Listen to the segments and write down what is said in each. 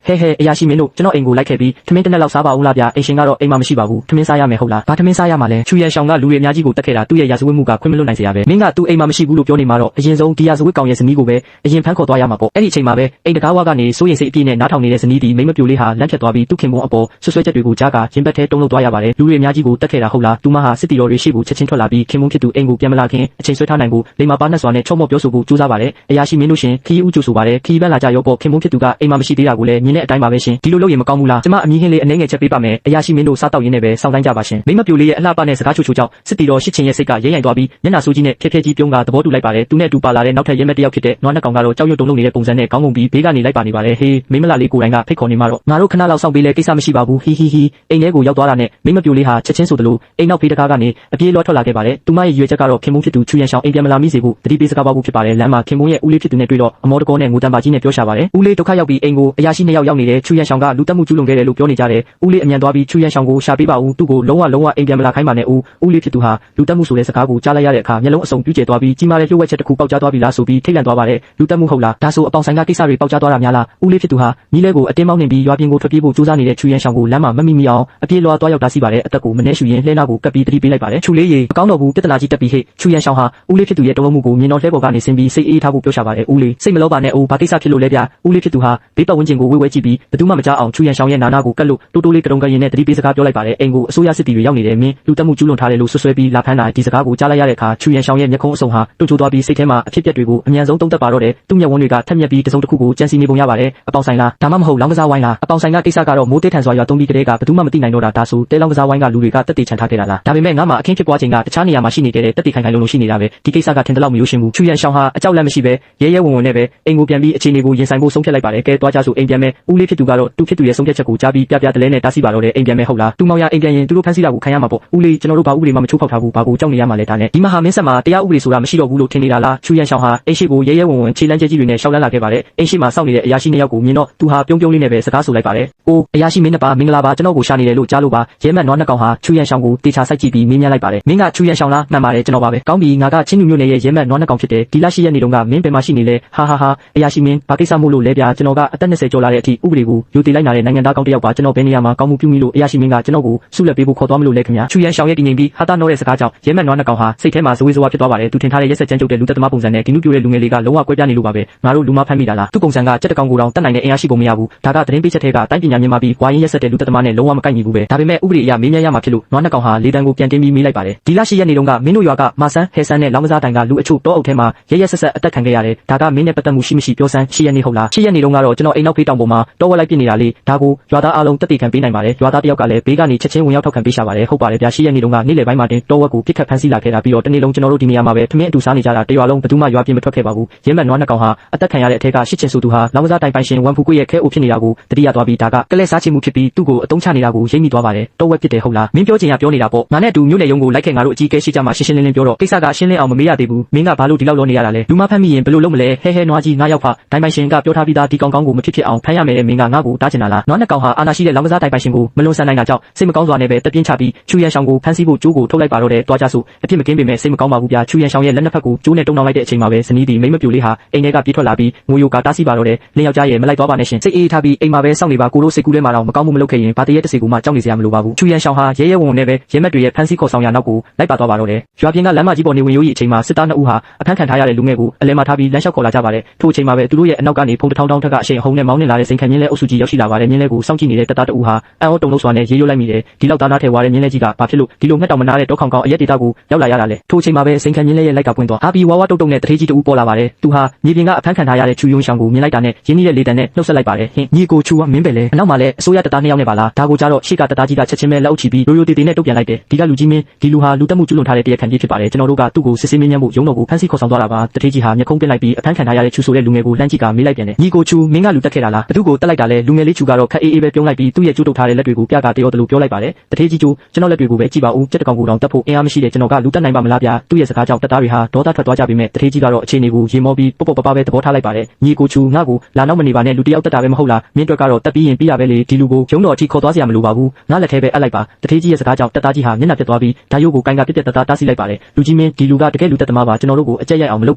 ဟဲအရာရှိမင်းတို့ကျွန်တော်အိမ်ကိုလိုက်ခဲ့ပြီးထမင်းတစ်နက်လောက်စားပါဦးလားဗျာအိမ်ရှင်ကတော့အိမ်မှာမရှိပါဘူးထမင်းစားရမယ်ဟုတ်လားဘာထမင်းစားရမှာလဲချူရန်ရှောင်းကလူတွေအများကြီးကိုတက်ခဲ့တာသူ့ရဲ့ရာဇဝတ်မှုကခွင့်မလွတ်နိုင်စရာပဲမင်းကသူ့အိမ်မှာမရှိဘူးလို့ပြောနေမှာတော့အရင်ဆုံးဒီရာဇဝတ်ကောင်ရဲ့ဇနီးကိုပဲအရင်ဖမ်းခေါ်သွားရမှာပေါ့အဲ့ဒီအချိန်မှာပဲအိမ်တကားဝါကနေစိုးရိမ်စိတ်အပြည့်နဲ့နားထောင်နေတဲ့ဇနီးဒီမိမပြိုလေးဟာလမ်းဖြတ်သွားပြီးသူ့ခင်ပွန်းအပေါ်ဆွဆွဲချက်တွေကိုကြားကရင်ဘတ်ထဲတုံးလို့သွားရပါတယ်လူတွေအများကြီးကိုတက်ခဲ့တာဟုတ်လားသူမဟာစစ်တီတော်တွေရှိဖို့ချက်ချင်းထွက်လာပြီးခင်ပွန်းဖြစ်သူအိမ်ကိုပြန်မလာခင်အချိန်ဆွဲထားနိုင်ဖို့လိမ္မာပါနှက်စွာနဲ့ချော့မော့ပြောဆိုဖို့ကြိုးစားပါတယ်အရာရှိမင်းတို့ရှင်ခီးဦးကြိုဆိုပါတယ်ခီးပန်းလာကြရောပေါ့ခင်ပွန်းဖြစ်သူကအိမ်မှာမရှိသေးတာကိုလည်းမြင်တဲ့အတိုင်းပါပဲရှင်ဒီလိုလုပ်ရင်မကောင်းဘူးလားကျမအမည်ဟင်းလေးအနှဲငယ်ချက်ပေးပါမယ်အရာရှိမင်းတို့စားတောက်ရင်းနဲ့ပဲစောင့်တိုင်းကြပါရှင်မိမပြိုလေးရဲ့အလှပနဲ့စကားချိုကြောင့်စစ်တီတော်ရှစ်ချင်းရဲ့စိတ်ကရိမ့်ရိုင်သွားပြီးမျက်နှာဆိုးကြီးနဲ့ဖြဲကြီးပြုံးကသဘောတူလိုက်ပါတယ်သူနဲ့အတူပါလာတဲ့နောက်ထပ်ရဲမက်တစ်ယောက်ဖြစ်တဲ့နွားနှက်ကောင်ကတော့ကြောက်ရွံ့တုန်လှုပ်နေတဲ့ပုံစံနဲ့ခေါင်းငုံပြီးဘေးကနေလိုက်ပါနေပါတယ်ဟေးမိမလာလေးကိုယ်တိုင်ကဖိတ်ခေါ်နေမှတော့ငါတို့ခဏလောက်စောင့်ပေးလဲကိစ္စမရှိပါဘူးဟီအိမ်ထဲကိုရောက်သွားတာနဲ့မိမပြိုလေးဟာချက်ချင်းဆိုသလိုအိမ်နောက်ဖေးတကားကနေအပြေးလွှတ်ထွက်လာခဲ့ပါတယ်သူမရဲ့ရွေချက်ကတော့ခင်မုန်းဖြစ်သူချူရန်ရှောင်းအိမ်ပြန်မလာမိစေဖို့တတိပေးစကားပါဖို့ဖြစ်ပါတယ်လမ်းမှာခင်မုန်းရဲ့ဦးလေးဖြစ်သူနဲ့တွေ့တော့အမောတကောနဲ့ငိုတန်ပါကြီးနဲ့ပြောရှာပါတယ်ဦးလေးဒုက္ခရောက်ပြီးအိမ်ကိုအရာရှိနှစ်ယောက်ရောက်နေတဲ့ချူရန်ရှောင်းကလူတက်မှုကျူးလွန်ခဲ့တယ်လို့ပြောနေကြတယ်ဦးလေးအမြန်သွားပြီးချူရန်ရှောင်းကိုရှာပေးပါဦးသူ့ကိုလုံးဝအိမ်ပြန်မလာခိုင်းပါနဲ့ဦးလေးဖြစ်သူဟာလူတက်မှုဆိုတဲ့စကားကိုကြားလိုက်ရတဲ့အခါမျက်လုံးအစုံပြည့်ကျဲသွားပြီးကြီးမားတဲ့လျှို့ဝှက်ချက်တစ်ခုပေါက်ကြားသွားပြီလားဆိုပြီးထိတ်လန့်သွားပါတယ်လူတက်မှုဟုတ်လားဒါဆိုအပေါင်ဆိုင်ကကိစ္စတွေပေါက်ကြားသွားတာများလားဦးလေးဖြစ်သူဟာညီလေးကိုအတင်းမောင်းနေပြီးရွာပြင်ကိုထွက်ပြေးဖို့ကြိုးစားနေတဲ့ချူရန်ရှောင်းကိုလမ်းမှာမမိအောင်အပြေးလွှားသွားရောက်တာစီပါတယ်အသက်ကိုမနှဲရှူရင်လှဲနာကိုကပ်ပြီးတတိပေးလိုက်ပါတယ်ချူလေးရေမကောင်းတော့ဘူးပြဿနာကြီးတက်ပြီးဟဲ့ချူရန်ရှောင်းဟာဦးလေးဖြစ်သူရဲ့တုံးလုံးမှုကိုမြင်တော့လှဲပေါ်ကနေဆင်းပြီးစိတ်အေးထားဖို့ပြောရှာပါတယ်ဦးလေးစိတ်မလောပါနဲ့ဘာကိစ္စဖြစ်လို့လဲဗျဦးလေးဖြစ်သူဟာဘေးပတ်ဝန်းကျင်ကိုဝေးကြည့်ပြီးဘယ်သူမှမကြားအောင်ချူရန်ရှောင်းရဲ့နာနာကိုကတ်လို့တိုးလေးကတုံကရင်နဲ့တတိပေးစကားပြောလိုက်ပါတယ်အိမ်ကိုအစိုးရစစ်တီတွေရောက်နေတယ်မင်းလူတက်မှုကျူးလွန်ထားတယ်လို့ဆွဆွဲပြီးလာဖမ်းတာဒီစကားကိုကြားလိုက်ရတဲ့အခါချူရန်ရှောင်းရဲ့မျက်ခုံးအစုံဟာတွန့်ချိုးသွားပြီးစိတ်ထဲမှာအဖြစ်အပျက်တွေကိုအမြန်ဆုံးတုံးတက်ပါတော့တယ်သူ့မျက်ဝန်းတွေကထက်မြက်ပြီးတစုံတစ်ခုကိုကြံစီနေပုံရပါတယ်အပေါင်ဆိုင်လားဒါမှမဟုတ်လောင်းကစားဝိုင်းလားအပေါင်ဆိုင်ကကိစ္စကတော့မိုးတဲထန်စွာရွာသုံးပြီးကလေးကဘယ်သူမှမသိနိုင်တော့တာဒါဆိုတဲလောင်းကစားဝိုင်းကလူတွေကတက်တေချန်ထားခဲ့တာလားဒါပေမဲ့ငါမှအခင်းဖြစ်ပွားချိန်ကတခြားနေရာမှာရှိနေတဲ့တက်တေခိုင်လုံရှိနေတာပဲဒီကိစ္စကထင်တယ်လို့မယိုးရှင်းဘူးချူရန်ရှောင်းဟာအကြောက်လက်မရှိပဲရဲဝံနဲ့ပဲအိမ်ကိုပြန်ပြီးအခြေအနေကိုရင်ဆိုင်ဖို့ဆုံးဖြတ်လိုက်ပါတယ်ကဲတွားကြဆိုအိမ်ပြန်မဲ့ဦးလေးဖြစ်သူကတော့သူ့ဖြစ်သူရဲ့ဆုံးဖြတ်ချက်ကိုကြားပြီးပြတလဲနဲ့တားဆီးပါတော့တယ်အိမ်ပြန်မဲ့ဟုတ်လားသူမောင်ရအိမ်ပြန်ရင်သူတို့ဖမ်းဆီးတာကိုခံရမှာပေါ့ဦးလေးကျွန်တော်တို့ဘာဥပဒေမှမချိုးဖောက်ထားဘူးဘာကိုကြောက်နေရမှာလဲဒါနဲ့ဒီမဟာမင်းဆက်မှာတရားဥပဒေဆိုတာမရှိတော့ဘူးလို့ထင်နေတာလားချူရန်ရှောင်းဟာအိမ်ရှိကိုရဲဝံခြေလမ်းကျဲကြီးတွေနဲ့ရှောက်လန်းလာခဲ့ပါတယ်အိမ်ရှိမှာစောင့်နေတဲ့အရာရှိနှစ်ယောက်ကိုမြင်တော့သူဟာပြုံးလေးနဲ့ပဲစကားဆိုလိုက်ပါတယ်အိုးအရာရှိမင်းနှစ်ပါမင်္ဂလာပါကျွန်တော်ကိုရှာနေတယ်လို့ကြားလို့ပါရဲမက်နွားနှစ်ကောင်ဟာချူရန်ရှောင်းကိုတေချာစိုက်ကြည့်ပြီးမေးမြန်းလိုက်ပါတယ်မင်းကချူရန်ရှောင်းလားမှန်ပါတယ်ကျွန်တော်ပါပဲကောင်းပြီငါကချင်းညူမြို့နယ်ရဲ့ရဲမက်နွားနှစ်ကောင်ဖြစ်တယ်ဒီလရှိရက်နေတုန်းကမင်းဘယ်မှာရှိနေလဲဟာအရာရှိမင်းဘာကိစ္စမို့လို့လဲဗျာကျွန်တော်ကအသက်20ကျော်လာတဲ့အထိဥပဒေကိုယူတည်လိုက်နာတဲ့နိုင်ငံသားကောင်းတစ်ယောက်ပါကျွန်တော်ဘယ်နေရာမှာကောင်းမှုပြုမိလို့အရာရှိမင်းကကျွန်တော်ကိုဆုလက်ပေးဖို့ခေါ်သွားမလို့လဲခင်ဗျာချူရန်ရှောင်းရဲ့တည်ငြိမ်ပြီးဟာတာနောတဲ့စကားကြောင့်ရဲမက်နွားနှစ်ကောင်ဟာစိတ်ထဲမှာဇဝေဇဝါဖြစ်သွားပါတယ်သူထင်ထားတဲ့ရက်ဆက်ကြမ်းကြုတ်တဲ့လူသက်သမားပုံစံနဲ့ဒီနုပြိုတဲ့လူငယ်လေးကလုံးဝကွဲပြားနေလို့ပါပဲငါတို့လူမဖမ်းမိတာလားသူ့ပုံစံကကြက်တကောင်ကိုတောင်တတ်နိုင်တဲ့အင်အားရှိပုံမရဘူးဒါကသတင်းပေးချက်ထဲကတိုင်းပညာမြင့်မာပြီးဝါရင်ရက်ဆက်တဲ့လူသက်သမားနဲ့လုံးဝမကိုက်ညီဘူးပဲဒါပေမဲ့ဥပဒေအရမေးမြန်းရမှာဖြစ်လို့နွားနှစ်ကောင်ဟာလေတန်းကိုပြန်တင်းပြီးမေးလိုက်ပါတယ်ဒီလရှိရက်နေတုန်းကမင်းတို့ရွာကမာဆန်းဟဲဆန်းနဲ့လောင်းကစားတိုင်ကလူအချို့တောအုပ်ထဲမှာရဲဆက်အသက်ခံခဲ့ရတယ်ဒါကမင်းနဲ့ပတ်သက်မှုရှိမရှိပြောစမ်းရှိရက်နေဟုတ်လားရှိရက်နေတုန်းကတော့ကျွန်တော်အိမ်နောက်ဖေးတောင်ပေါ်မှာတောဝက်လိုက်ပြနေတာလေဒါကိုရွာသားအားလုံးတက်တည်ခံပေးနိုင်ပါတယ်ရွာသားတယောက်ကလည်းဘေးကနေချက်ချင်းဝင်ရောက်ထောက်ခံပေးရှာပါတယ်ဟုတ်ပါတယ်ဗျာရှိရက်နေတုန်းကနေ့လယ်ပိုင်းမှာတင်တောဝက်ကိုပြစ်ခတ်ဖမ်းဆီးလာခဲ့တာပြီးတော့တနေ့လုံးကျွန်တော်တို့ဒီနေရာမှာပဲထမင်းအတူစားနေကြတာတရွာလုံးဘယ်သူမှရွာပြင်မထွက်ခဲ့ပါဘူးရဲမက်နွားနှစ်ကောင်ဟာအသက်ခံရတဲ့အထက်ကရှစ်ချင်ဆိုသူဟာလောင်းကစားတိုင်ပိုင်ရှင်ဝမ်ဖူကွေရဲ့ခဲအိုဖြစ်နေတာကိုတတိယသွားပြီးဒါကကလဲစားချင်မှုဖြစ်ပြီးသူ့ကိုအတုံးချနေတာကိုရိပ်မိသွားပါတယ်တောဝက်ဖြစ်တယ်ဟုတ်လားမင်းပြောချင်ရပြောနေတာပေါ့ငါနဲ့အတူမြို့နယ်ရုံးကိုလိုက်ခဲ့ငါတို့အကြီးကဲရှိကြမှာရှင်းလင်းပြောတော့ကိစ္စကရှင်းလင်းအောင်မမေးရသေးဘူးမင်းကဘာလို့ဒီလောက်လောနေရတာလဲလူမဖမ်းမိရင်ဘယ်လိုလုပ်မလဲဟဲနွားကြီးငါရောက်ဖတိုင်ပိုင်ရှင်ကပြောထားပြီးသားဒီကောင်ကိုမဖြစ်အောင်ဖမ်းရမယ်မင်းကငါ့ကိုတားချင်တာလားနွားနှစ်ကောင်ဟာအာနာရှိတဲ့လောင်းကစားတိုင်ပိုင်ရှင်ကိုမလွန်ဆန်နိုင်တာကြောင့်စိတ်မကောင်းစွာနဲ့ပဲတက်ပြင်းချပြီးချူရန်ရှောင်းကိုဖမ်းဆီးဖို့ကြိုးကိုထုတ်လိုက်ပါတော့တယ်တွားကြဆိုအဖြစ်မကင်းပေမဲ့စိတ်မကောင်းပါဘူးဗျာချူရန်ရှောင်းရဲ့လက်နှစ်ဖက်ကိုကြိုးနဲ့တုံနှောင်းလိုက်တဲ့အချိန်မှာပဲဇနီးဒီမိမပြိုလေးဟာအိမ်ထဲကပြေးထွက်လာပြီးငိုယိုကတားဆီးပါတော့တယ်လင်းယောက်ျားရဲ့မလိုက်သွားပါနဲ့ရှင်စိတ်အေးထားပြီးအိမ်မှာပဲစောင့်နေပါကိုတို့စိတ်ကူးထဲမှာတော့မကောင်းမှုမလုပ်ခဲ့ရင်ဘာတရေတစေကိုမှကြောက်နေစရာမလိုပါဘူးချူရန်ရှောင်းဟာရဲဝံနဲ့ပဲရဲမက်တွေရဲ့ဖမ်းဆီးခေါ်ဆောင်ရာနောက်ကိုလိုက်ပါသွားပါတော့တယ်ရွာပြင်ကလမ်းမကြီးပေါ်နေဝင်ရိုးကြီးအချိန်မှာစစ်သားနှစ်ဦးဟာအခန်းခံထားရတဲ့လူငယ်ကိုအလဲမှာထားပြီးလမ်းလျှောက်ခေါ်လာကြပါတယ်ထို့အချိန်မှာပဲသူတို့ရဲ့အနောက်ကနေဖုံးတစ်ထောင်တောင်းထက်ကအရှိန်အဟုန်နဲ့မောင်းနေလာတဲ့စိန်ခံမြင်းလဲအုပ်စုကြီးရောက်ရှိလာပါတယ်မြင်းလဲကိုစောင့်ကြည့်နေတဲ့တပ်သားတအူးဟာအံ့ဩတုန်လှုပ်စွာနဲ့ရေရွတ်လိုက်မိတယ်ဒီလောက်သားနားထဲဝါတဲ့မြင်းလဲကြီးကဘာဖြစ်လို့ဒီလိုငှက်တောင်မနာတဲ့တောခေါင်ကောင်အရက်ဒေတာကိုရောက်လာရတာလဲထို့အချိန်မှာပဲစိန်ခံမြင်းလဲရဲ့လိုက်ကပွင့်သွားဟာပြီးဝါတုတ်နဲ့တထေးကြီးတအူးပေါ်လာပါတယ်သူဟာမြေပြင်ကအဖမ်းခံထားရတဲ့ချူယုံရှောင်းကိုမြင်လိုက်တာနဲ့ရင်းနှီးတဲ့လေတံနဲ့နှုတ်ဆက်လိုက်ပါတယ်ဟင်ညီကိုချူကမင်းပဲလေအနောက်မှာလည်းအစိုးရတပ်သားနှစ်ယောက်နဲ့ပါလားဒါကိုကြတော့ရှေ့ကတပ်သားကြီးကချက်ချင်းပဲလက်အုပ်ချပြီးရိုးတေနဲ့တုတ်ပြန်လိုက်တယ်ဒီကလူကြီးမင်းဒီလူဟာလူတက်မှုကျူးလွန်ထားတဲ့တရားခံကြီးဖြစ်ပါတယ်ကျွန်တော်တို့ကသူ့ကိုစစ်ဆေးမင်းမြန်းဖို့ရုံးတော်ကိုဖမ်းဆီးခေါ်ဆောင်သွားတာပါတထေးကြီးဟာမျက်ခုံးပစ်လိုက်ပြီးအဖမ်းခံထားရတဲ့ချူဆိုတဲ့လူငယ်ကိုလှမ်းကြည့်ကမေးလိုက်ပြန်တယ်ညီကိုချူမင်းကလူတက်ခဲ့တာလားဘသူကိုတက်လိုက်တာလဲလူငယ်လေးချူကတော့ခက်အေးအေးပဲပြုံးလိုက်ပြီးသူ့ရဲ့ကျိုးတုပ်ထားတဲ့လက်တွေကိုပြကတရောတလို့ပြောလိုက်ပါတယ်တထေးကြီးကျိုးကျွန်တော်လက်တွေကိုပဲကြည့်ပါဦးကြက်တကောင်ကိုတောင်တက်ဖို့အင်အားမရှိတဲ့ကျွန်တော်ကလူတက်နိုင်ပါမလားဗျာသူ့ရဲ့စကားကြောင့်တပ်သားတွေဟာဒေါသထွက်သွားကြပေမဲ့တထေးကြီးကတော့အခြေအနေကိုရေမောပြီးပေါ့ပပပဲသဘောထားလိုက်ပါတယ်ညီကိုချူငါ့ကိုလာနောက်မနေပါနဲ့လူတယောက်တက်တာပဲမဟုတ်လားမင်းတို့ကတော့တက်ပြီးရင်ပြီးရပဲလေဒီလူကိုရုံးတော်အထိခေါ်သွားစရာမလိုပါဘူးငါလက်ထဲပဲအပ်လိုက်ပါတထေးကြီးရဲ့စကားကြောင့်တပ်သားကြီးဟာမျက်နှာပြတ်သွားပြီးဓာယိုးကိုကိုင်ကပြက်တားဆီးလိုက်ပါတယ်လူကြီးမင်းဒီလူကတကယ်လူတက်သမားပါကျွန်တော်တို့ကိုအကြက်ရိုက်အောင်မလုပ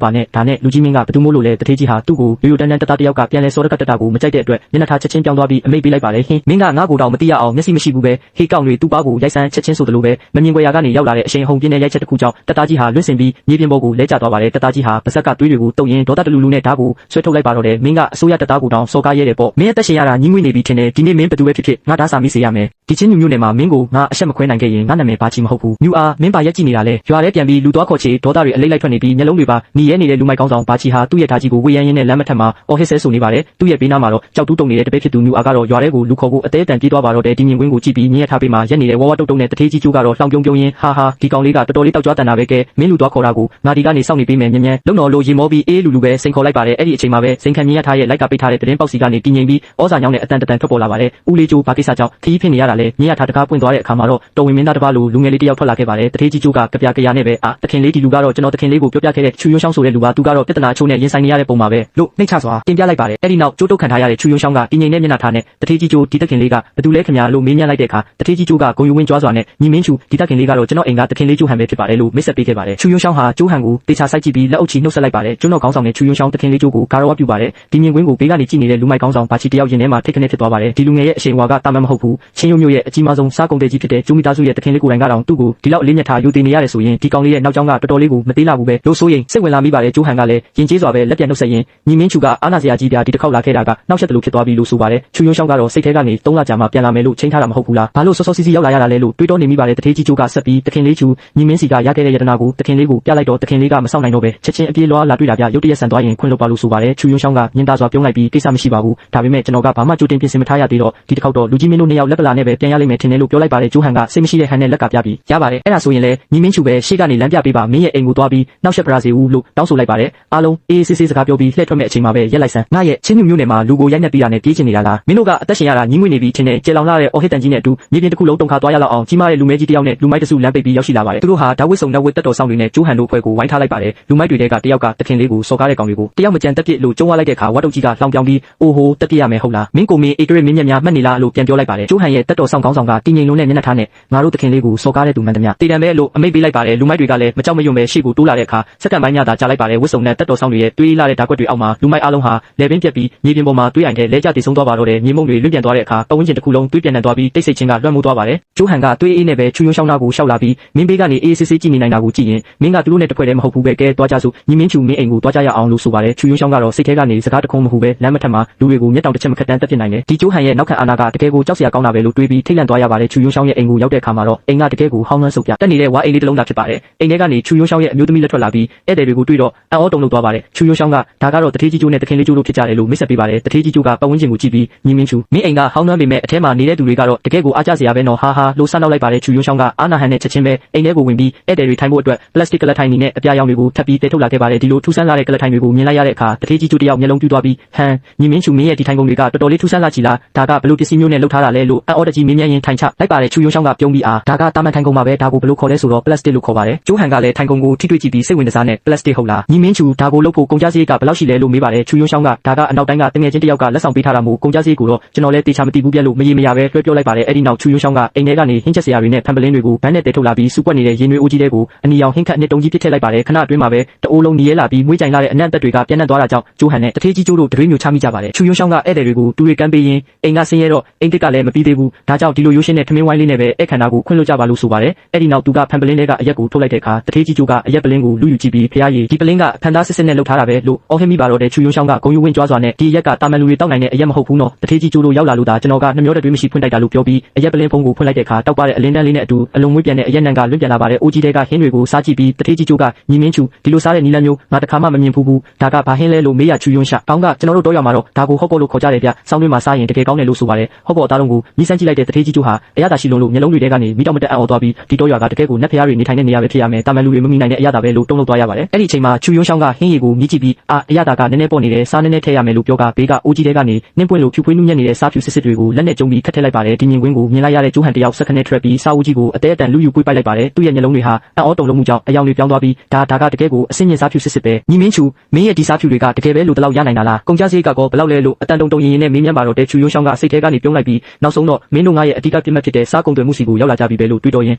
်ပါနဲ့ဒါနဲ့လူကြီးမင်းကဘယ်သူမို့လို့လဲတထေးကြီးဟာသူ့ကိုရိုးတန်းတန်းတပ်သားတယောက်ကပြန်လဲစောရကတက်တာကိုမကြိုက်တဲ့အတွက် အတွက်မျက်နှာထားချက်ချင်းပြောင်းသွားပြီးအမိတ်ပေးလိုက်ပါတယ်ဟင်းမင်းကငါ့ကိုတော့မသိရအောင်မျက်စိမရှိဘူးပဲဟေးကောင်းတွေသူ့ပါးကိုရိုက်ဆန်းချက်ချင်းဆိုသလိုပဲမမြင်ကွယ်ရာကနေရောက်လာတဲ့အရှိန်ဟုန်ပြင်းတဲ့ရိုက်ချက်တစ်ခုကြောင့်တပ်သားကြီးဟာလွင့်စင်ပြီးမြေပြင်ပေါ်ကိုလဲကျသွားပါတယ်တပ်သားကြီးဟာပါဇက်ကသွေးတွေကိုတုပ်ရင်းဒေါသတလူလူနဲ့ဓာတ်ကိုဆွဲထုတ်လိုက်ပါတော့တယ်မင်းကအစိုးရတပ်သားကိုတောင်စော်ကားရဲတယ်ပေါ့မင်းရဲ့တက်ရှင်ရတာညှိငွေ့နေပြီထင်တယ်ဒီနေ့မင်းဘယ်သူပဲဖြစ်ဖြစ်ငါဓာတ်စာမိစေရမယ်ဒီချင်းညွနယ်မှာမင်းကိုငါအဆက်မခွဲနိုင်ခဲ့ရင်ငါနာမည်ဘာချီမဟုတ်ဘူးမြူအားမင်းပါရက်ကြည့်နေတာလေရွာထဲပြန်ပြီးလူသွားခေါ်ချေဒေါသတွေအလိမ့်လိုက်ထွက်နေပြီးမျက်လုံးတွေပါหนีရဲနေတဲ့လူမိုက်ကောင်းဆောင်ဘာချီဟာသူ့ရဲ့ဓာကြီးကိုဝေယမ်းရင်းနဲ့လမ်းမထက်မှာအော်ဟစ်ဆဲဆိုနေပါတယ်သူ့ရဲ့ဘေးနားမှာတော့ကြောက်တူးတုံနေတဲ့တပည့်ဖြစ်သူမြူအားကတော့ရွာထဲကိုလူခေါ်ဖို့အသေးအတန်ပြေးသွားပါတော့တယ်ဒီမြင်ကွင်းကိုကြည့်ပြီးညက်ထားပေးမှာရက်နေတဲ့ဝဝတုတ်တုံနဲ့တထေးကြီးကျိုးကတော့လှောင်ပြုံပြုံရင်းဟာဒီကောင်လေးကတော်တော်လေးတောက်ကြွတန်တာပဲကဲမင်းလူသွားခေါ်တာကိုငါဒီကနေစောင့်နေပေးမယ်မြန်လုံတော်လိုရေမောပြီးအေးလူလူပဲစိန်ခေါ်လိုက်ပါတယ်အဲ့ဒီအချိန်မှာပဲစိန်ခံမြင်ရထားရဲ့လိုက်ကပိတ်ထားတဲ့သတင်းပေါက်စီကနေတည်ငြိမ်ပြီးဩဇာညောင်းတဲ့အတန်ထွက်ပေါ်လာပါတယ်ဦးလေးကျိုးဘာကိစ္စကြောင့်ခီးဖြစ်နေရတာလဲမြင်ရထားတကားပွင့်သွားတဲ့အခါမှာတော့တော်ဝင်မင်းသားတစ်ပါးလိုလူငယ်လေးတစ်ယောက်ထွက်လာခဲ့ပါတယ်တထေးကြီးကျိုးကကြပြကြရနဲ့ပဲတခင်လေးဒီလူကတော့ကျွန်တော်တခင်လေးကိုပြောပြခဲ့တဲ့ချူယွန်းရှောင်းဆိုတဲ့လူပါသူကတော့ပြဿနာအချိုးနဲ့ရင်ဆိုင်နေရတဲ့ပုံမှာပဲလို့နှိမ့်ချစွာတင်ပြလိုက်ပါတယ်အဲ့ဒီနောက်ကျိုးတုတ်ခံထားရတဲ့ချူယွန်းရှောင်းကတည်ငြိမ်တဲ့မျက်နှာထားနဲ့တထေးကြီးကျိုးဒီတခင်လေးကဘယ်သူလဲခင်ဗျာလို့မေးမြန်းလိုက်တဲ့အခါတထေးကြီးကျိုးကဂုံယူဝင်းကြွားစွာနဲ့ညီမင်းချူဒီတခင်လေးကတော့ကျွန်တော်အိမ်ကတခင်လေးကျိုးဟန်ပဲဖြစ်ပါတယ်လို့မိတ်ဆက်ပေးခဲ့ပါတယ်ချူယွန်းရှောင်းဟာကျိုးဟန်ကိုတေချာစိုက်ကြည့်ပြီးလက်အုပ်ချီနှုတ်ဆက်လိုက်ပါတယ်ကျွန်းတော်ခေါင်းဆောင်နဲ့ချူယွန်းရှောင်းတခင်လေးကျိုးကိုကာရဝပြုပါတယ်ဒီမြင်ကွင်းကိုဘေးကနေကြည့်နေတဲ့လူမိုက်ခေါင်းဆောင်ဘာချီတယောက်ရင်ထဲမှာထိတ်ခနဲ့ဖြစ်သွားပါတယ်ဒီလူငယ်ရဲ့အရှိန်အဝါကတာမန်မဟုတ်ဘူးချင်းယုံမျိုးရဲ့အကြီးမားဆုံးစားကုန်တဲ့ကြီးဖြစ်တဲ့ကျူမီသားစုရဲ့တခင်လေးကိုယ်တိုင်ကတော့သူ့ကိုဒီလောက်အလေးညက်ထားယူတည်နေရတယ်ဆိုရင်ဒီကောင်လေးရဲ့နောက်ကျောင်းကတော်တော်လေးကိုမသေးလာဘူးပဲလို့ဆိုရင်စိတ်ဝင်လာမိပါတယ်ကျိုးဟန်ကလည်းရင်ကျေးစွာပဲလက်ပြန်နှုတ်ဆက်ရင်ညီမင်းချူကအာနာစရာကြီးပြဒီတစ်ခေါက်လာခဲ့တာကနောက်ဆက်တလို့ဖြစ်သွားပြီလို့ဆိုပါတယ်ချူယွန်းရှောင်းကတော့စိတ်ထဲကနေ3လကြာမှပြန်လာမယ်လို့ချိန်ထားတာမဟုတ်ဘူးလားဘာလို့စောစောစီးစီးရောက်လာရတာလဲလို့တွေးတောနေမိပါတယ်တထေးကြီးကျိုးကဆက်ပြီးတခင်လေးချူညီမင်းစီကရခဲ့တဲ့ယတနာကိုတခင်လေးကိုပြလိုက်တော့တခင်လေးကမဆောင်နိုင်တော့ပဲချက်ချင်းအပြေးလွှားလာတွေ့တာပြရုတ်တရက်ဆန်သွားရင်ခွင့်လွှတ်ပါလို့ဆိုပါတယ်ချူယွန်းရှောင်းကမြင်သားစွာပြုံးလိုက်ပြီးကိစ္စမရှိပါဘူးဒါပေမဲ့ကျွန်တော်ကဘာမှကြိုတင်ပြင်ဆင်မထားရသေးတော့ဒီတစ်ခေါက်တော့လူကြီးမင်းတို့နှစ်ယောက်လက်ပလာနဲ့ပဲပြန်ရလိမ့်မယ်ထင်တယ်လို့ပြောလိုက်ပါတယ်ကျိုးဟန်ကစိတ်မရှိတဲ့ဟန်နဲ့လက်ကပြပြီးရပါတယ်အဲ့ဒါဆိုရင်လေညီမင်းချူပဲရှေ့ကနေလမ်းပြပေးပါမင်းရဲ့အိမ်ကိုသွားပြီးနောက်ဆက်ပရာစီဦးလို့တောင်းဆိုလိုက်ပါတယ်အားလုံးအေးဆေးဆေးစကားပြောပြီးလှည့်ထွက်မဲ့အချိန်မှာပဲရက်လိုက်စမ်းငါရဲ့ချင်းမျိုးနယ်မှာလူကိုရိုက်နှက်ပြီးတာနဲ့ပြေးချင်နေတာလားမင်းတို့ကအသက်ရှင်ရတာညှိငွေ့နေပြီးထင်တယ်ကျေလောင်လာတဲ့အော်ဟစ်တန်ကြီးနဲ့အတူမြေပြင်တစ်ခုလုံးတုံခါသွားရလောက်အောင်ကြီးမားတဲ့လူမဲကြီးတစ်ယောက်နဲ့လူမိုက်တစုလမ်းပိတ်ပြီးရောက်ရှိလာပါတယ်သူတို့ဟာဓာတ်ဝစ်စုံဓာတ်ဝစ်တက်တော်ဆောင်တွေနဲ့ကျိုးဟန်တို့ဖွဲ့ကိုဝိုင်းထားလိုက်ပါတယ်လူမိုက်တွေတဲကတယောက်ကတခင်လေးကိုစော်ကားတဲ့ကောင်တွေကိုတယောက်မကြံတက်ပြစ်လို့ကျုံးဝလိုက်တဲ့အခါဝတ်တုတ်ကြီးကလှောင်ပြောင်ပြီးအိုဟိုတက်ပြစ်ရမယ်ဟုတ်လားမင်းကိုမင်းအေကရမင်းမြတ်များမှတ်နေလားလို့ပြန်ပြောလိုက်ပါတယ်ကျိုးဟန်ရဲ့တက်တော်ဆောင်ကောင်းဆောင်ကတည်ငြိမ်လုံးနဲ့မျက်နှာထားနဲ့ငါတို့တခင်လေးကိုစော်ကားတဲ့သူမှန်သမျှတေတံပဲလို့အမိတ်ပေးလိုက်ပါတယ်လူမိုက်တွေကလည်းမကြောက်မရွံ့ပဲရှေ့ကိုတိုးလာတဲ့အခါစက္ကန့်ပိုင်းညသာကြာလိုက်ပါတယ်ဝစ်စုံနဲ့တက်တော်ဆောင်တွေရဲ့တွေးလာတဲ့ဓာတ်ကွက်တွေအောက်မှာလူမိုက်အားလုံးဟာလေပင်ပြက်ပြီးမြေပြင်ပေါ်မှာတွေးအိုင်တဲ့လဲကျတည်ဆုံးသွားပါတော့တယ်မြေမုံတွေလွင့်ပြန်သွားတဲ့အခါပဝန်းကျင်တစ်ခုလုံးတွေးပြန်နေသွားပြီးတိတ်ဆိတ်ခြင်းကလွှမ်းမိုးသွားပါတယ်ကျိုးဟန်ကတွေးအေးနဲ့ပဲချူယွန်းရှောင်းနာကိုရှောက်လာပြီးမင်းဘေးကနေအေးဆေးဆေးကြည့်နေနိုင်တာကိုကြည့်ရင်မင်းကသူတို့နဲ့တဖွဲ့တည်းမဟုတ်ဘူးပဲကဲသွားကြစို့ညီမင်းချူမင်းအိမ်ကိုသွားကြရအောင်လို့ဆိုပါတယ်ချူယွန်းရှောင်းကတော့စိတ်ထဲကနေစကားတခုံးမဟုတ်ပဲလမ်းမထက်မှာလူတွေကိုမျက်တောင်တစ်ချက်မခက်တန်းတက်ပြစ်နိုင်တယ်ဒီကျိုးဟန်ရဲ့နောက်ခံအာဏာကတကယ်ကိုကြောက်စရာကောင်းတာပဲလို့တွေးပြီးထိတ်လန့်သွားရပါတယ်ချူယွန်းရှောင်းရဲ့အိမ်ကိုရောက်တဲ့အခါမှာတော့အိမ်ကတကယ်ကိုဟောင်းနှန်းဆုပ်ပြတက်နေတဲ့ဝါအိမ်လေးတစ်လုံးသာဖြစ်ပါတယ်အိမ်ထဲကနေချူယွန်းရှောင်းရဲ့အမျိုးသမီးလက်ထွက်လာပြီးဧည့်သည်တွေကိုတွေ့တော့အံ့ဩတုန်လှုပ်သွားပါတယ်ချူယွန်းရှောင်းကဒါကတော့တထေးကြီးကျိုးနဲ့တခင်လေးကျိုးတို့ဖြစ်ကြတယ်လို့မိတ်ဆက်ပေးပါတယ်တထေးကြီးကျိုးကပတ်ဝန်းကျင်ကိုကြည့်ပြီးညီမင်းချူမင်းအိမ်ကဟောင်းနှန်းပေမဲ့အထဲမှာနေတဲ့သူတွေကတော့တကယ်ကိုအားကျစရာပဲနော်ဟာလို့ဆန်းနောက်လိုက်ပါတယ်ချူယွန်းရှောင်းကအာနာဟန်နဲ့ချက်ချင်းပဲအိမ်ထဲကိုဝင်ပြီးဧည့်သည်တွေထိုင်ဖို့အတွက်ပလတ်စတစ်ကလပ်ထိုင်နေနဲ့အပြာရောင်တွေကိုထပ်ပြီးတဲထုတ်လာခဲ့ပါတယ်ဒီလိုထူးဆန်းလာတဲ့ကလပ်ထိုင်တွေကိုမြင်လိုက်ရတဲ့အခါတထေးကြီးကျိုးတယောက်မျက်လုံးပြူသွားပြီးဟန်ညီမင်းချူမင်းရဲ့ဒီထိုင်ပုံတွေကတော်တော်လေးထူးဆန်းလာချီလားဒါကဘလို့ပစ္စည်းမျိုးနဲ့လုပ်ထားတာလဲလို့အံ့ဩတကြီးမင်းမြန်ရင်ထိုင်ချလိုက်ပါတယ်ချူယွန်းရှောင်းကပြုံးပြီးဒါကတာမန်ထိုင်ကုန်ပါပဲဒါကိုဘလို့ခေါ်လဲဆိုတော့ပလတ်စတစ်လို့ခေါ်ပါတယ်ကျိုးဟန်ကလည်းထိုင်ကုန်ကိုထိတွေ့ကြည့်ပြီးစိတ်ဝင်စားနဲ့ပလတ်စတစ်ဟုတ်လားညီမင်းချူဒါကိုလုပ်ဖို့ကုန်ကြစရိတ်ကဘယ်လောက်ရှိလဲလို့မေးပါတယ်ချူယွန်းရှောင်းကဒါကအနောက်တိုင်းကတငယ်ချင်းတယောက်ကလက်ဆောင်ပေးထားတာမို့ကုန်ကြစရိတ်ကိုတော့ကျွန်တော်လည်းတေချာမသိဘူးပြက်လို့မရေမရပဲလွှဲပြောလိုက်ပါတယ်အဲ့ဒီနောက်ချူယွန်းရှောင်းကအိမ်ထဲကနေဟင်းချက်စရာတွေနဲ့ဖန်ပလင်းတွေကိုဘန်းနဲ့တဲထုတ်လာပြီးစုပွက်နေတဲ့ရေနွေးအိုးကြီးတွေကိုအနီရောင်ဟင်းခတ်နှစ်တုံးကြီးပစ်ထည့်လိုက်ပါတယ်ခဏအတွင်းမှာပဲတအိုးလုံးညီရဲလာပြီးမွေးကြိုင်လာတဲ့အနံ့သက်တွေကပြန့်နှံ့သွားတာကြောင့်ကျိုးဟန်နဲ့တထေးကြီးကျိုးတို့ဒရွေးမျိုးချမိကြပါတယ်ချူယွန်းရှောင်းကဧည့်သည်တွေကိုတူတွေကမ်းပေးရင်အိမ်ကဆင်းရဲတော့အိမ်တစ်ကလည်းမပြီးသေးဘူးဒါကြောင့်ဒီလိုရိုးရှင်းတဲ့ထမင်းဝိုင်းလေးနဲ့ပဲဧည့်ခံတာကိုခွင့်လွှတ်ကြပါလို့ဆိုပါတယ်အဲ့ဒီနောက်သူကဖန်ပလင်းလေးကအရက်ကိုထုတ်လိုက်တဲ့အခါတထေးကြီးကျိုးကအရက်ပလင်းကိုလူယူကြည့်ပြီးဖျားရည်ဒီပလင်းကဖန်သားစစ်စစ်နဲ့လှုပ်ထားတာပဲလို့အော်ဟစ်မိပါတော့တဲ့ချူယွန်းရှောင်းကဂုံယူဝင်းကြွားစွာနဲ့ဒီရက်ကတာမန်လူတွေတောက်နိုင်တဲ့အရက်မဟုတ်ဘူးနော်တထေးကြီးကျိုးတို့ရောက်လာလို့ဒါကျွန်တော်ကနှမျောတတွေးမရှိဖွင့်တိုက်တာလို့ပြောပြီးအရက်ပလင်းဖုံးကိုဖွင့်လိုက်တဲ့အခါတောက်ပတဲ့အလင်းတန်းလေးနဲ့အတူအလုံးမွေးပြန်တဲ့အရက်နံကလွင့်ပြန်လာပါတယ်အိုကြီးတဲကဟင်းတွေကိုစားကြည့်ပြီးတထေးကြီးကျိုးကညီမင်းချူဒီလိုစားတဲ့နီလန်းမျိုးငါတခါမှမမြင်ဘူးဒါကဘာဟင်းလဲလို့မေးရချူယွန်းရှာကောင်းကကျွန်တော်တို့တော့ရမှာတော့ဒါကိုဟော့ပေါ့လို့ခေါ်ကြတယ်ဗျစောင်းတွင်းမှာစားရင်တကယ်ကောင်းတယ်လို့ဆိုပါတယ်ဟော့ပေါ့အသားလုံးကိုမြည်ဆန်းကြည့်လိုက်တဲ့တထေးကြီးကျိုးဟာအရသာရှိလုံးလို့မျက်လုံးတွေထဲကနေမိတောင်မတက်အံ့ဩသွားပြီးဒီတော့ရွာကတကယ်ကိုနက်ဖျားတွေနေထိုင်တဲ့နေရာပဲဖြစ်ရမယ်တာမန်လူတွေမမိနိုင်တဲ့အရသာပဲလို့တုံ့လောက်သွားရပါတယ်အဲ့ဒီအချိန်မှာချူယွန်းရှောင်းကဟင်းရည်ကိုမြည်ကြည့်ပြီးအရသာကနည်းနည်းပေါ့နေတယ်စားနည်းနည်းထည့်ရမယ်လို့ပြောကဘေးကအိုးကြီးတဲကနေနှင်းပွင့်လို့ဖြူဖွေးနူးညံ့နေတဲ့စားဖြူစစ်စစ်တွေကိုလက်နဲ့ကျုံပြီးခတ်ထည့်လိုက်ပါတယ်ဒီမြင်ကွင်းကိုမြင်လိုက်ရတဲ့ကျိုးဟန်တယောက်စက္ကနဲ့ထရက်ပြီးစားဦးကြီးကိုအသေးအတန်လူယူပွေးပိုက်လိုက်ပါတယ်သူ့ရဲ့မျက်လုံးတွေဟာအံ့ဩတုန်လှုပ်မှုကြောင့်အယောင်တွေပြောင်းသွားပြီးဒါကတကယ်ကိုအဆင့်မြင့်စားဖြူစစ်စစ်ပဲညီမင်းချူမင်းရဲ့ဒီစားဖြူတွေကတကယ်ပဲလို့တလောက်ရနိုင်တာလားကုန်ကြစရိတ်ကကောဘယ်လောက်လဲလို့အတန်တုံရင်ရင်နဲ့မေးမြန်းပါတော့တဲ့ချူယွန်းရှောင်းကစိတ်ထဲကနေပြုံးလိုက်ပြီးနောက်ဆုံးတော့မင်းတို့ငါရဲ့အဓိကပြစ်မှတ်ဖြစ်တဲ့စားကုန်တွေမှုစီကိုရောက်လာကြပြီပဲလို့တွေးတော်ရင်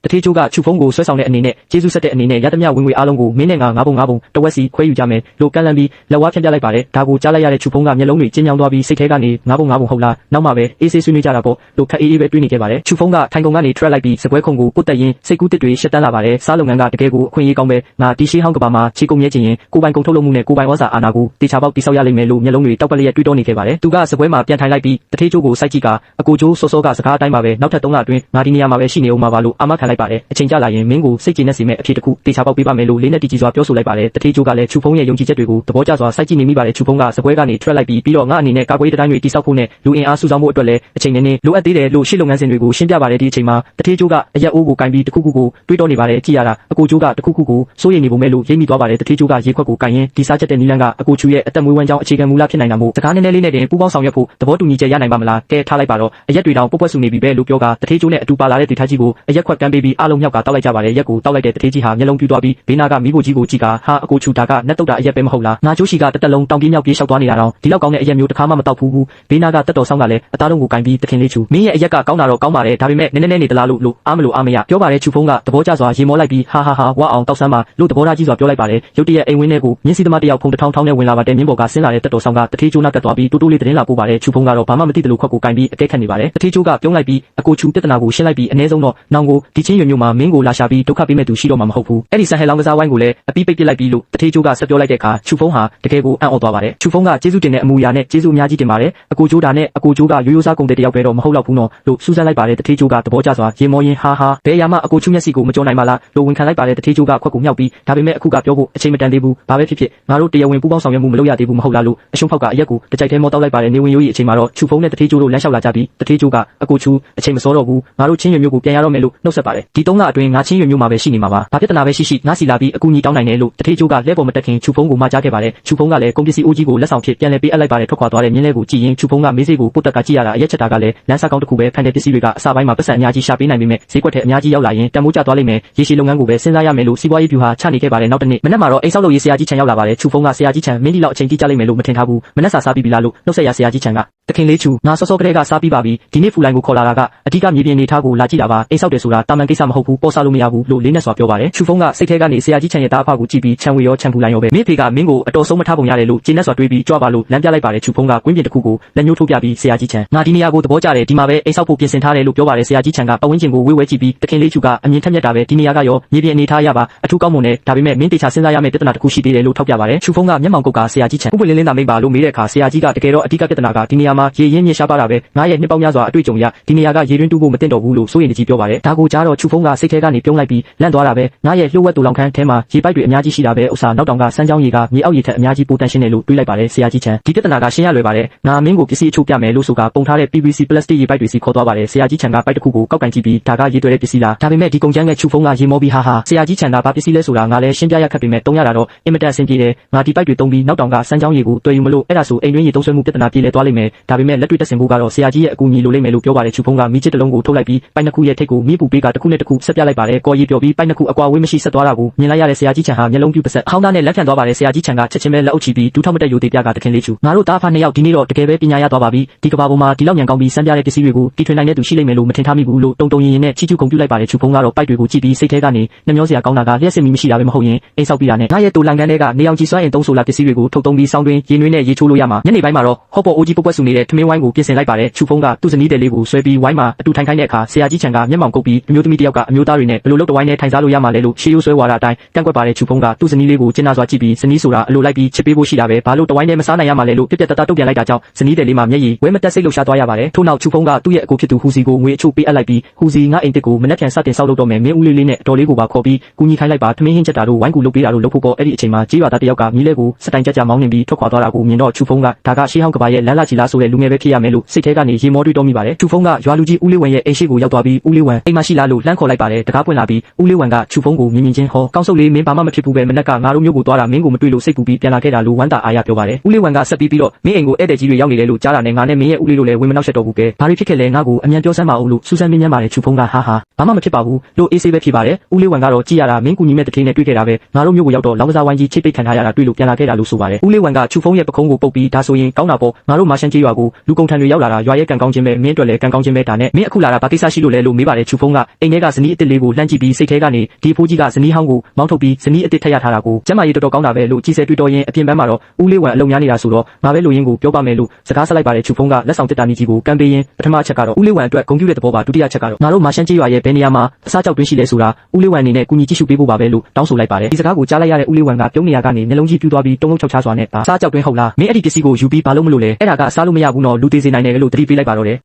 တထေးကျိုးကချူဖုံးကိုဆွဲဆောင်တဲ့အနေနဲ့ကျေးဇူးဆက်တဲ့အနေနဲ့ရသမျှဝင်ငွေအားလုံးကိုမင်းနဲ့ငါ9ပုံတဝက်စီခွဲယူကြမယ်လို့ကန့်လန့်ပြီးလက်ဝါးဖြန့်ပြလိုက်ပါတယ်ဒါကိုကြားလိုက်ရတဲ့ချူဖုံးကမျက်လုံးတွေကျဉ်းညောင်းသွားပြီးစိတ်ထဲကနေ9ပုံဟုတ်လားနောက်မှပဲအေးဆေးဆွေးနွေးကြတာပေါ့လို့ခက်အေးပဲတွေးနေခဲ့ပါတယ်ချူဖုံးကထိုင်ကုန်ကနေထွက်လိုက်ပြီးစပွဲခုံကိုပုတ်တက်ရင်းစိတ်ကူးတစ်တွေရှက်တန်းလာပါတယ်စားလုပ်ငန်းကတကယ်ကိုအခွင့်အရေးကောင်းပဲငါတီရှေးဟောင်းကဘာမှာခြေကုပ်မြဲခြင်းရင်ကိုပိုင်ကုန်ထုတ်လုပ်မှုနဲ့ကိုပိုင်ဩဇာအာဏာကိုတေချာပေါက်တိဆောက်ရလိမ့်မယ်လို့မျက်လုံးတွေတောက်ပလျက်တွေးတောနေခဲ့ပါတယ်သူကစပွဲမှာပြန်ထိုင်လိုက်ပြီးတထေးကျိုးကိုစိုက်ကြည့်ကအကိုကျိုးစောကစကားအတိုင်းပါပဲနောက်ထပ်3လအတွင်းငါဒီနေရာမှာပဲရှိနေအောင်ပါလို့အာမခံလိုက်ပါတယ်အချိန်ကြာလာရင်မင်းကိုစိတ်ကျေနပ်စေမယ့်အဖြစ်တစ်ခုတေချာပေါက်ပေးပါမယ်လို့လေးနဲ့တီကြီးစွာပြောဆိုလိုက်ပါတယ်တထေးကျိုးကလည်းချူဖုံးရဲ့ယုံကြည်ချက်တွေကိုသဘောကျစွာစိုက်ကြည့်နေမိပါတယ်ချူဖုံးကစပွဲကနေထွက်လိုက်ပြီးတော့ငါအနေနဲ့ကာကွယ်ရေးတိုင်းတွေတိဆောက်ဖို့နဲ့လူအင်အားစုဆောင်းဖို့အတွက်လည်းအချိန်နဲ့လိုအပ်သေးတယ်လို့ရှေ့လုပ်ငန်းစဉ်တွေကိုရှင်းပြပါတယ်ဒီအချိန်မှာတထေးကျိုးကအရက်အိုးကိုကင်ပြီးတစ်ခုခုကိုတွေးတောနေပါတယ်ကြည့်ရတာအကိုကျိုးကတစ်ခုခုကိုစိုးရိမ်နေပုံမဲ့လို့ရိပ်မိသွားပါတယ်တထေးကျိုးကရေခွက်ကိုကင်ရင်ဒီစားချက်တဲ့နီလန်းကအကိုချူရဲ့အသက်မွေးဝမ်းကြောင်းအခြေခံမူလဖြစ်နိုင်တာမို့စကားနည်းနည်းလေးနဲ့တင်ပူပေါင်းဆောင်ရွက်ဖို့သဘောတူညီချက်ရနိုင်ပါမလားကဲထားလိုက်ပါတော့အရက်တွေတောင်ပုတ်ပွက်ဆူနေပြီပဲလို့ပြောကတထေးကျိုးနဲ့အတူပါလာတဲ့ဒေသကြီးကိုအရက်ခွက်ကမ်းပေးပြီးအားလုံးမြောက်ကတောက်လိုက်ကြပါတယ်ရက်ကိုတောက်လိုက်တဲ့တထေးကြီးဟာမျက်လုံးပြူသွားပြီးဘေးနာကမိဖို့ကြီးကိုကြည့်ကဟာအကိုချူတာကနတ်တုတ်တာအရက်ပဲမဟုတ်လားငါကျိုးရှိကတက်လုံးတောင်ပြေးမြောက်ပြေးလျှောက်သွားနေတာတော့ဒီလောက်ကောင်းတဲ့အရက်မျိုးတစ်ခါမှမတောက်ဘူးဘေးနာကတက်တော်ဆောင်ကလည်းအသားလုံးကိုကင်ပြီးတခင်လေးချူမင်းရဲ့အရက်ကကောင်းတာတော့ကောင်းပါတယ်ဒါပေမဲ့နည်းနည်းနေတလားလို့အားမလို့အားမရပြောပါတယ်ချူဖုံးကသဘောကျစွာရေမောလိုက်ပြီးဟာဝါအောင်တောက်ဆန်းပါလို့သဘောထားကြီးစွာပြောလိုက်ပါတယ်ရုတ်တရက်အိမ်ဝင်းထဲကိုမြင်းစီသမားတယောက်ဖုံးတစ်ထောင်းနဲ့ဝင်လာပါတယ်မြင်းပေါ်ကဆင်းလာတဲ့တက်တော်ဆောင်ကတထေးကျိုးနာကတ်သွားပြီးတိုးလေးတင်းလာပို့ပါတယ်ချူဖုံးကတော့ဘာမှမသိတယ်လို့ခွက်ကိုကင်ပြီးအကဲခတ်နေပါတယ်တထေးကျိုးကပြုံးလိုက်ပြီးအကိုချူပြဿနာကိုရှင်းလိုက်ပြီးအနည်းဆုံးတော့နောင်ကိုဒီချင်းရွမျိုးမှာမင်းကိုလာရှာပြီးဒုက္ခပေးမဲ့သူရှိတော့မှာမဟုတ်ဘူးအဲ့ဒီဆန်ဟဲလောင်းကစားဝိုင်းကိုလည်းအပီးပိတ်ပစ်လိုက်ပြီးလို့တထေးကျိုးကဆက်ပြောလိုက်တဲ့အခါချူဖုံးဟာတကယ်ကိုအံ့ဩသွားပါတယ်ချူဖုံးကကျေးဇူးတင်တဲ့အမူအရာနဲ့ကျေးဇူးအများကြီးတင်ပါတယ်အကိုကျိုးဒါနဲ့အကိုကျိုးကရိုးရိုးစားကုန်တဲ့တယောက်ပဲတော့မဟုတ်တော့ဘူးနော်လို့စူးစမ်းလိုက်ပါတယ်တထေးကျိုးကသဘောကျစွာရေမောရင်ဟာဘယ်အရာမှအကိုချူမျက်စိကိုမကြောနိုင်ပါလားလို့ဝန်ခံလိုက်ပါတယ်တထေးကျိုးကခွက်ကိုမြောက်ပြီးဒါပေမဲ့အခုကပြောဖို့အချိန်မတန်သေးဘူးဘာပဲဖြစ်ဖြစ်ငါတို့တရားဝင်ပူးပေါင်းဆောင်ရွက်မှုမလုပ်ရသေးဘူးမဟုတ်လားလို့အရှုံးဖောက်ကအရက်ကိုတကြိုက်ထဲမောတောက်လိုက်ပါတယ်နေဝင်ရိုးကြီးအချိန်မှာတော့ချူဖုံးနဲ့တထေးကျိုးတို့လမ်းလျှောက်လာကြပြီးတထေးကျိုးကအကိုချူအချိန်မစောတော့ဘူးငါတို့ချင်းရွမျိုးကိုပြန်ရတော့မယ်လို့နှုတ်ဆက်ပါတယ်ဒီ3လအတွင်းငါချင်းရွမျိုးမှာပဲရှိနေမှာပါဘာပြဿနာပဲရှိငါစီလာပြီးအကူညီတောင်းနိုင်တယ်လို့တထေးကျိုးကလက်ပေါ်မတက်ခင်ချူဖုံးကိုမှာကြားခဲ့ပါတယ်ချူဖုံးကလည်းကုန်ပစ္စည်းအိုးကြီးကိုလက်ဆောင်ဖြစ်ပြန်လဲပေးအပ်လိုက်ပါတယ်ထွက်ခွာသွားတဲ့မြင်းလဲကိုကြည့်ရင်ချူဖုံးကမေးစေးကိုပုတ်တက်ကကြည့်ရတာအရက်ချက်တာကလည်းလမ်းစာကောင်းတစ်ခုပဲဖန်တဲ့ပစ္စည်းတွေကအစပိုင်းမှာပတ်စံအများကြီးရှာပေးနိုင်ပေမဲ့ဈေးကွက်ထဲအများကြီးရောက်လာရင်တန်မိုးကျသွားလိမ့်မယ်ရေရှည်လုပ်ငန်းကိုပဲစဉ်းစားရမယ်လို့စီးပွားရေးဗျူဟာချနေခဲ့ပါတယ်နောက်တစ်နေ့မနက်မှာတော့အိမ်ဆောက်လုပ်ရေးဆရာကြီးချန်ရောက်လာပါတယ်ချူဖုံးကဆရာကြီးချန်မင်းဒီလောက်အချိန်တိကျလိမ့်မယ်လို့မထင်ထားဘူးမနက်စာစားပြီးပြီလားလို့နှုတ်ဆက်ရဆရာကြီးချန်ကတခင်လေးချူငါစောစောကလေးကစားပြီးပါပြီဒီနေ့ဖူလိုင်းကိုခေါ်လာတာကအဓိကမြေပြင်နေထားကိုလာကြည့်တာပါအိမ်ဆောက်တယ်ဆိုတာတာမန်ကိစ္စမဟုတ်ဘူးပေါ်စားလို့မရဘူးလို့လေးနဲ့စွာပြောပါတယ်ချူဖုံးကစိတ်ထဲကနေဆရာကြီးချန်ရဲ့တားအဖကိုကြည့်ပြီးချန်ဝေရောချန်ဖူလိုင်းရောပဲမင်းဖေကမင်းကိုအတော်ဆုံးမထားပုံရတယ်လို့ကျင်းနဲ့စွာတွေးပြီးကြွားပါလို့လမ်းပြလိုက်ပါတယ်ချူဖုံးကကွင်းပြင်တစ်ခုကိုလက်ညှိုးထိုးပြပြီးဆရာကြီးချန်ငါဒီနေရာကိုသဘောကျတယ်ဒီမှာပဲအိမ်ဆောက်ဖို့ပြင်ဆင်ထားတယ်လို့ပြောပါတယ်ဆရာကြီးချန်ကပတ်ဝန်းကျင်ကိုဝေးဝဲကြည့်ပြီးတခင်လေးချူကအမြင်ထက်မြက်တာပဲဒီနေရာကရောမြေပြင်အနေထားရပါအထူးကောင်းမွန်တယ်ဒါပေမဲ့မင်းတေချာစဉ်းစားရမယ့်ပြဿနာတစ်ခုရှိသေးတယ်လို့ထောက်ပြပါတယ်ချူဖုံးကမျက်မှောင်ကုတ်ကဆရာကြီးချန်ဥပလင်းသာမိတ်ပါလို့မေးတဲ့အခါဆရာကြီးကတကယ်တော့အဓိကပြဿနာကဒီနေရာမှာရေရင်းမြစ်ရှားပါတာပဲငါရဲ့နှစ်ပေါင်းများစွာအတွေ့အကြုံရဒီနေရာကရေတွင်းတူးဖို့မတင်တော့ဘူးလို့စိုးရိမ်တကြီးပြောပါတယ်ဒါကိုကြားတော့ချူဖုံးကစိတ်ထဲကနေပြုံးလိုက်ပြီးလန့်သွားတာပဲငါရဲ့လှုပ်ဝက်တူလောင်ခန်းထဲမှာရေပိုက်တွေအများကြီးရှိတာပဲဥစ္စာနောက်တောင်ကစမ်းချောင်းရေကမြေအောက်ရေထက်အများကြီးပိုတန်ရှင်းတယ်လို့တွေးလိုက်ပါတယ်ဆရာကြီးချန်ဒီပြဿနာကရှင်းရလွယ်ပါတယ်ငါမင်းကိုပစ္စည်းအချို့ပြမယ်လို့ဆိုကပုံထားတဲ့ PVC ပလတ်စတစ်ရေပိုက်တွေစီခေါ်သွားပါတယ်ဆရာကြီးချန်ကပိုက်တစ်ခုကိုကောက်ကန်ကြည့်ပြီးဒါကရေတွေ့တဲ့ပစ္စည်းလားဒါပေမဲ့ဒီကုန်ကျန်းရဲ့ချူဖုံးကရေမောပြီးဟာဆရာကြီးချန်ကဘာပစ္စည်းလဲဆိုတာငါလည်းရှင်းပြရခက်ပေမဲ့တုံးရတာတော့အင်မတန်အဆင်ပြေတယ်ငါဒီပိုက်တွေတုံးပြီးနောက်တောင်ကစမ်းချောင်းရေကိုတွေ့ယူမလို့အဲ့ဒါဆိုအိမ်တွင်းရေသုံးဆွဲမှုပြဿနာပြေလည်သွားလိမ့်မယ်ဒါပေမဲ့လက်တွေ့တက်ဆင်ဖို့ကတော့ဆရာကြီးရဲ့အကူအညီလိုလိမ့်မယ်လို့ပြောပါတယ်ချူဖုံးကမိချစ်တစ်လုံးကိုထုတ်လိုက်ပြီးပိုက်နှစ်ခုရဲ့ထိပ်ကိုမိပူပေးကတစ်ခုနဲ့တစ်ခုဆက်ပြလိုက်ပါတယ်ကော်ရီပြော်ပြီးပိုက်နှစ်ခုအကွာဝေးမရှိဆက်သွားတာကိုမြင်လိုက်ရတဲ့ဆရာကြီးချန်ဟာမျက်လုံးပြူပစက်ဟောင်းသားနဲ့လက်ဖြန့်သွားပါတယ်ဆရာကြီးချန်ကချက်ချင်းပဲလက်အုပ်ချီပြီးဒူးထောက်မတက်ယူသေးပြကတခင်လေးချူငါတို့တားဖာနှစ်ယောက်ဒီနေ့တော့တကယ်ပဲပညာရသွားပါပြီဒီကဘာပေါ်မှာဒီလောက်ညံကောင်းပြီးစမ်းပြတဲ့ပစ္စည်းတွေကိုတီထွင်နိုင်တဲ့သူရှိလိမ့်မယ်လို့မထင်ထားမိဘူးလို့တုံရင်နဲ့ချီကျူးကုန်ပြလိုက်ပါတယ်ချူဖုံးကတော့ပိုက်တွေကိုကြည့်ပြီးစိတ်ထဲကနေနှမျောစရာကောင်းတာကလျှက်စစ်မီမရှိတာပဲမဟုတ်ရင်အိမ်ဆောက်ပြီးတာနဲ့ငါရဲ့တူလန်ကန်တွေကနေအောင်ကြည်စွမ်းရင်သုံးဆိုလာပစ္စည်းတွေကိုထုတ်သုံးပြီးစောင်းတွင်းရေနွေးနဲ့ရေချိုးလို့ရမှာညနေပိုင်းမှာတော့ဟော့ပေါ်အိုကြီးပုတ်ပွက်ဆူနေတဲ့ထမင်းဝိုင်းကိုပြင်ဆင်လိုက်ပါတယ်ချူဖုံးကသူ့ဇနီးတဲ့လေးကိုဆွဲပြီးဝိုင်းမှာအတူထိုင်ခိုင်းတဲ့အခါဆရာကြီးချန်ကမျက်မှောင်ကုတ်ပြီးအမျိုးသမီးတစ်ယောက်ကအမျိုးသားတွေနဲ့ဘယ်လိုလုပ်တဝိုင်းနဲ့ထိုင်စားလို့ရမှာလဲလို့ရှေးရိုးဆွဲဝါဒအတိုင်းကန့်ကွက်ပါတယ်ချူဖုံးကသူ့ဇနီးလေးကိုကျင်းနာစွာကြည့်ပြီးဇနီးဆိုတာအလိုလိုက်ပြီးချစ်ပေးဖို့ရှိတာပဲဘာလို့တဝိုင်းနဲ့မစားနိုင်ရမှာလဲလို့ပြက်ပြက်တတတုတ်ပြန်လိုက်တာကြောင့်ဇနီးတဲ့လေးမှာမျက်ရည်ဝဲမတက်စိတ်လှုပ်ရှားသွားရပါတယ်ထို့နောက်ချူဖုံးကသူ့ရဲ့အကိုဖြစ်သူဟူစီကိုငွေအချို့ပေးအပ်လိုက်ပြီးဟူစီငါအိမ်တစ်ကိုမနှက်ပြန်စတင်ဆောက်လုပ်တော့မယ်မင်းဦးလေးနဲ့အတော်လေးကိုပါခေါ်ပြီးကူညီခိုင်းလိုက်ပါထမင်းဟင်းချက်တာတို့ဝိုင်းကူလုပ်ပေးတာတို့လုပ်ဖို့ပေါ့အဲ့ဒီအချိန်မှာကြေးရွာသားတစ်ယောက်ကမီးလဲကိုစတိုင်ကြကြမောင်းနေပြီးထွက်ခွာသွားတာကိုမြင်တော့ချူဖုံးကဒါကရှေးဟောင်းကဘာရဲ့လမ်းလာချီလာဆိုတဲ့လူငယ်ပဲဖြစ်ရမယ်လို့စိတ်ထဲကနေရေမောတွေးတောမိပါတယ်ချူဖုံးကရွာလူကြီးဦးလေးဝံရဲ့အိမ်ရှိကိုရောက်သွားပြီးဦးလေးဝံအိမ်မှာရှိလားလို့လှမ်းခေါ်လိုက်ပါတယ်တကားပွင့်လာပြီးဦးလေးဝံကချူဖုံးကိုမြင်ချင်းဟောကောင်းစုပ်လေးမင်းဘာမှမဖြစ်ဘူးပဲမနက်ကငါတို့မျိုးကိုသွားတာမင်းကိုမတွေ့လို့စိတ်ပူပြီးပြန်လာခဲ့တာလို့ဝမ်းသာအားရပြောပါတယ်ဦးလေးဝံကဆက်ပြီးတော့မင်းအိမ်ကိုဧည့်သည်ကြီးတွေရောက်နေတယ်လို့ကြားတာနဲ့ငါနဲ့မင်းရဲ့ဦးလေးတို့လည်းဝင်မနောက်ဆက်တော့ဘူးကဲဘာတွေဖြစ်ခဲ့လဲငါ့ကိုအမြန်ပြောစမ်းပါဦးလို့စူးစမ်းမြင်ပါတယ်ချူဖုံးကဟာဘာမှမဖြစ်ပါဘူးလို့အေးဆေးပဲဖြစ်ပါတယ်ဦးလေးဝံကတော့ကြည်ရတာမင်းကူညီမဲ့တထေးနဲ့တွေ့ခဲ့တာပဲငါတို့မျိုးကိုရောက်တော့လောင်းကစားဝိုင်းကြီးချိတ်ပိတ်ခံထားရတာတွေ့လို့ပြန်လာခဲ့တာလို့ဆိုပါတယ်ဦးလေးဝံကချူဖုံးရဲ့ပခုံးကိုပုတ်ပြီးဒါဆိုရင်ကောင်းတာပေါ့ငါတို့မာရှန်ကြီးရွာ ရွာကိုလူကုန်ထံတွေရောက်လာတာရွာရဲ့ကံကောင်းခြင်းပဲမင်းအတွက်လည်းကံကောင်းခြင်းပဲဒါနဲ့မင်းအခုလာတာဘာကိစ္စရှိလို့လဲလို့မေးပါတယ်ချူဖုံးကအိမ်ထဲကဇနီးအစ်စ်လေးကိုလှမ်းကြည့်ပြီးစိတ်ထဲကနေဒီဖိုးကြီးကဇနီးဟောင်းကိုမောင်းထုတ်ပြီးဇနီးအစ်စ်ထက်ရထားတာကိုကျမကြီးတော်တော်ကောင်းတာပဲလို့ကြီးစဲတွေ့တော်ရင်အပြင်ပန်းမှာတော့ဦးလေးဝံအလုံများနေတာဆိုတော့ငါပဲလူရင်းကိုပြောပါမယ်လို့စကားဆက်လိုက်ပါတယ်ချူဖုံးကလက်ဆောင်တက်တာမြကြီးကိုကမ်းပေးရင်ပထမအချက်ကတော့ဦးလေးဝံအတွက်ဂုဏ်ပြုတဲ့သဘောပါဒုတိယချက်ကတော့ငါတို့မာရှန်ကျေးရွာရဲ့ဘယ်နေရာမှာအစားကြောက်တွင်းရှိလဲဆိုတာဦးလေးဝံအနေနဲ့ကူညီကြည့်ရှုပေးဖို့ပါပဲလို့တောင်းဆိုလိုက်ပါတယ်ဒီစကားကိုကြားလိုက်ရတဲ့ဦးလေးဝံကပြုံးနေရကနေနှလုံးကြီးပြူသွားပြီးတုံးလုံးချောက်ချစွာနဲ့အစားကြောက်တွင်းဟုတ်လားမင်းအဲ့ဒီပစ္စည်းကိုယူပြီးဘာလို့မလို့လဲအဲ့ဒါကအစားလို့မရဘူးနော်လူသေးစေနိုင်တယ်လို့တတိပေးလိုက်ပါတော့တယ်